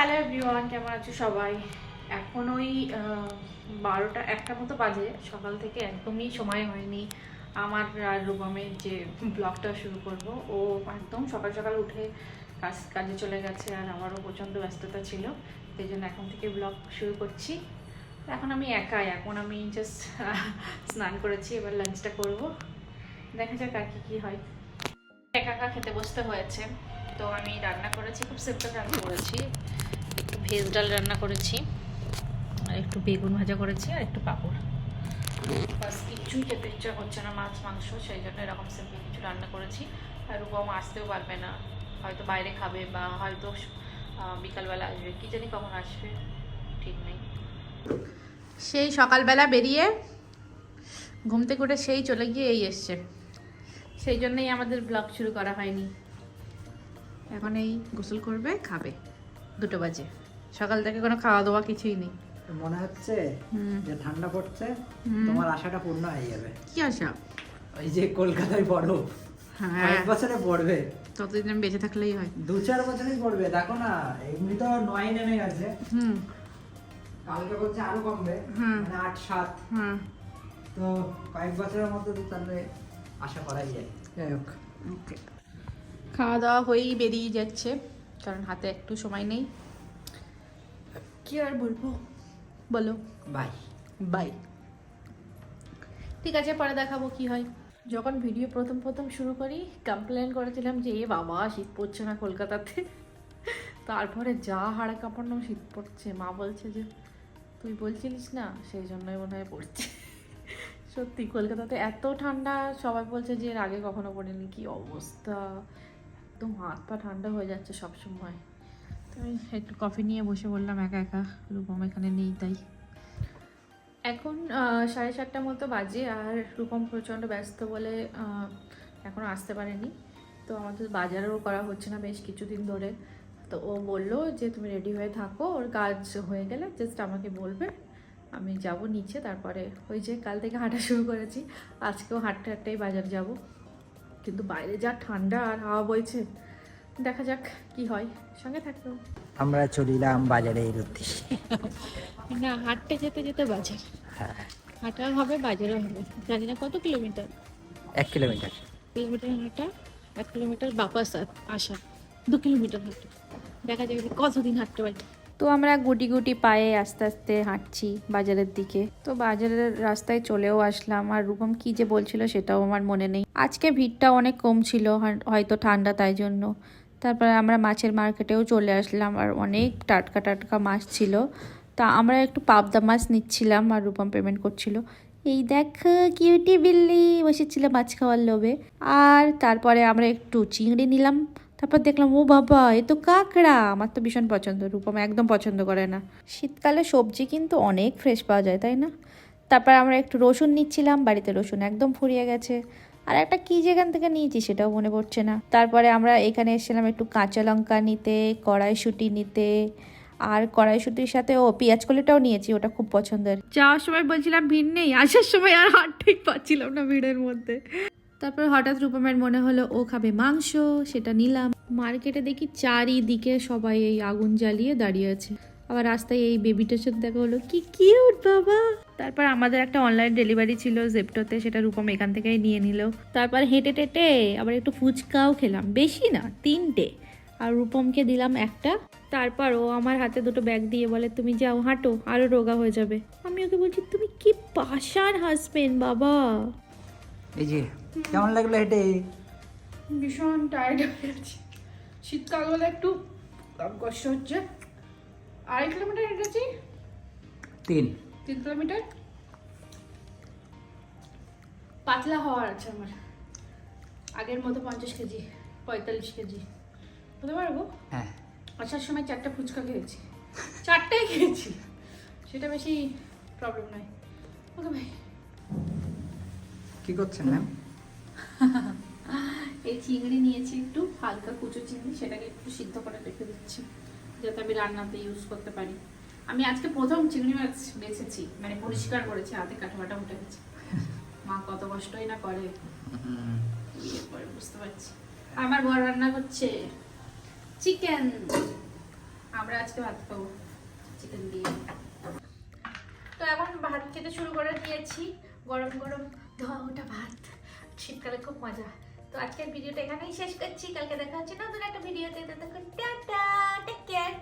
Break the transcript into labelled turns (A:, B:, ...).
A: Hello everyone, কেমন আছো সবাই? এখন ওই 12টা 1টা মতো বাজে। সকাল থেকে একদমই সময় হয়নি আমার আর রূপমের যে ব্লগটা শুরু করব। ও একদম সকাল সকাল উঠে কাজে চলে গেছে, আর আমারও প্রচণ্ড ব্যস্ততা ছিল, সেই জন্য এখন থেকে ব্লগ শুরু করছি। এখন আমি একাই, এখন আমি জাস্ট স্নান করেছি, এবার লাঞ্চটা করব। দেখা যাক আর কি হয়। একা একা খেতে বসতে হয়েছে। তো আমি রান্না করেছি, খুব সিম্পল রান্না করেছি। একটু ভেজ ডাল রান্না করেছি, আর একটু বেগুন ভাজা করেছি, আর একটু পাঁপড়। বাস, কিছুই খেতে ইচ্ছা করছে না, মাছ মাংস, সেই জন্য এরকম সিম্পল কিছু রান্না করেছি। আর রূপম আসতেও পারবে না, হয়তো বাইরে খাবে বা হয়তো বিকালবেলা আসবে, কি জানি কখন আসবে, ঠিক নেই। সেই সকালবেলা বেরিয়ে ঘুম থেকে উঠে সেই চলে গিয়ে এই এসছে, সেই জন্যই আমাদের ব্লগ শুরু করা হয়নি। এখন এই গোসল করবে, খাবে, 2টো বাজে। সকাল থেকে কোনো খাওয়া দাওয়া কিছুই নেই।
B: মনে হচ্ছে যে ঠান্ডা পড়ছে, তোমার আশাটা পূর্ণ হয়ে যাবে।
A: কি আশা?
B: ওই যে কলকাতায় বরফ কয়েক বছরে পড়বে,
A: ততদিন আমি বেঁচে থাকলেই হয়।
B: 2-4 বছরই পড়বে। দেখো না, এমনি তো 9 নেমে গেছে, কালকে বলছে আরো কমবে, মানে 8-7। তো কয়েক বছরের মধ্যে তো তাহলে আশা করাই যায়। যাই হোক,
A: ওকে, খাওয়া দাওয়া হয়েই বেরিয়ে যাচ্ছে, কারণ হাতে একটু সময় নেই। কি আর বলবো, বলো।
B: Bye
A: bye. ঠিক আছে, পরে দেখাবো কি হয়। যখন ভিডিও প্রথম শুরু করি, কমপ্লেন করেছিলাম যে এ বাবা শীত পড়ছে না কলকাতাতে। তারপরে যা হাড়ে কাঁপানো শীত পড়ছে, মা বলছে যে তুই বলছিলিস না, সেই জন্যই মনে হয় পড়ছে। সত্যি কলকাতাতে এত ঠান্ডা, সবাই বলছে যে এর আগে কখনো পড়েনি। কি অবস্থা, একদম হাত পা ঠান্ডা হয়ে যাচ্ছে সব সময়। তো আমি একটু কফি নিয়ে বসে বললাম একা একা, রূপম এখানে নেই তাই। এখন 7:30 মতো বাজে, আর রূপম প্রচণ্ড ব্যস্ত বলে এখনও আসতে পারেনি। তো আমাদের বাজারও করা হচ্ছে না বেশ কিছুদিন ধরে। তো ও বললো যে তুমি রেডি হয়ে থাকো, ওর কাজ হয়ে গেলে জাস্ট আমাকে বলবে, আমি যাব নিচে। তারপরে ওই যে কাল থেকে হাঁটা শুরু করেছি, আজকেও হাঁটতে হাঁটতেই বাজার যাব। কিন্তু বাইরে যা ঠান্ডা আর হাওয়া বইছে, দেখা যাক কি হয়, সঙ্গে থাকতো।
B: আমরা চলিলাম বাজারের উদ্দেশ্যে।
A: না, হাঁটতে যেতে যেতে বাজার, হাঁটা হবে বাজারও হবে। জানি না কত কিলোমিটার।
B: 1 কিলোমিটার।
A: কিলোমিটার হাঁটা, 1 কিলোমিটার বাপাস আসা, 2 কিলোমিটার হাঁটা। দেখা যাবে কতদিন হাঁটতে পারি। তো আমরা গুটি গুটি পায়ে আস্তে আস্তে হাঁটছি বাজারের দিকে। তো বাজারের রাস্তায় চলেও আসলাম, আর রূপম কি যে বলছিল সেটাও আমার মনে নেই। আজকে ভিড়টা অনেক কম ছিল, হয়তো ঠান্ডা তাই জন্য। তারপরে আমরা মাছের মার্কেটেও চলে আসলাম, আর অনেক টাটকা টাটকা মাছ ছিল। তা আমরা একটু পাবদা মাছ নিচ্ছিলাম, আর রূপম পেমেন্ট করছিল। এই দেখ কিউটি বিল্লি বসেছিল মাছ খাওয়ার লোভে। আর তারপরে আমরা একটু চিংড়ি নিলাম। তারপর দেখলাম ও বাবা, এ তো কাঁকড়া। আমার তো ভীষণ পছন্দ, রূপম একদম পছন্দ করে না। শীতকালে সবজি কিন্তু অনেক ফ্রেশ পাওয়া যায়, তাই না? তারপর আমরা একটু রসুন নিচ্ছিলাম, বাড়িতে রসুন একদম ফুরিয়ে গেছে। আর একটা কি যেখান থেকে নিয়েছি সেটাও মনে পড়ছে না। তারপরে আমরা এখানে এসেছিলাম একটু কাঁচা লঙ্কা নিতে, কড়াইশুঁটি নিতে, আর কড়াইশুঁটির সাথে পেঁয়াজ কলিটাও নিয়েছি, ওটা খুব পছন্দের। যাওয়ার সময় বলছিলাম ভিড় নেই, আসার সময় আর হাঁটতেই পাচ্ছিলাম না ভিড়ের মধ্যে। তারপর হঠাৎ রূপমের মনে হলো ও খাবে মাংস, সেটা নিলাম। মার্কেটে দেখি চারিদিকে সবাই এই আগুন জ্বালিয়ে দাঁড়িয়ে আছে। আবার রাস্তায় এই বেবিটার সাথে দেখা হলো, কি কিউট বাবা। তারপর আমাদের একটা অনলাইন ডেলিভারি ছিল জেপ্টোতে, সেটা রূপম এখান থেকেই নিয়ে নিল। তারপর হেঁটে টেটে আবার একটু ফুচকাও খেলাম, বেশি না 3টে, আর রূপমকে দিলাম একটা। তারপর ও আমার হাতে 2টো ব্যাগ দিয়ে বলে তুমি যাও হাঁটো, আরো রোগা হয়ে যাবে। আমি ওকে বলছি তুমি কি পাষাণ হাসবেন বাবা।
B: এই যে কেমন লাগলো হেঁটে?
A: ভীষণ টায়ার্ড হয়ে যাচ্ছি, শীতকাল বলে একটু কষ্ট হচ্ছে। 2.5 কিলোমিটার হেঁটেছি।
B: 3
A: কিলোমিটার। পাতলা হওয়ার আছে আমার, আগের মতো 50 কেজি 45 কেজি হতে পারবো।
B: হ্যাঁ,
A: আসার সময় 4টা ফুচকা খেয়েছি, 4টাই খেয়েছি, সেটা বেশি প্রবলেম নয়। ওকে ভাই,
B: কি করছেন ম্যাম?
A: এই চিংড়ি নিয়েছি একটু হালকা কুচো চিংড়ি, সেটাকে একটু সিদ্ধ করে রেখে দিচ্ছি যাতে আমি রান্নাতে ইউজ করতে পারি। আমি আজকে প্রথম চিংড়ি মাছ বেছেছি, মানে পরিষ্কার করেছি, হাতে কাঁটাবাটা উঠে গেছে। মা কত কষ্টই না করে, বুঝতে পারছি। আমার বর রান্না করছে চিকেন, আমরা আজকে ভাত খাবো চিকেন দিয়ে। তো এখন ভাত খেতে শুরু করে দিয়েছি, গরম গরম ধোয়া ওটা ভাত, শীতকালে খুব মজা। তো আজকের ভিডিওটা এখানেই শেষ করছি, কালকে দেখা হচ্ছে নতুন একটা ভিডিওতে। ততক্ষণ টাটা, টেক কেয়ার।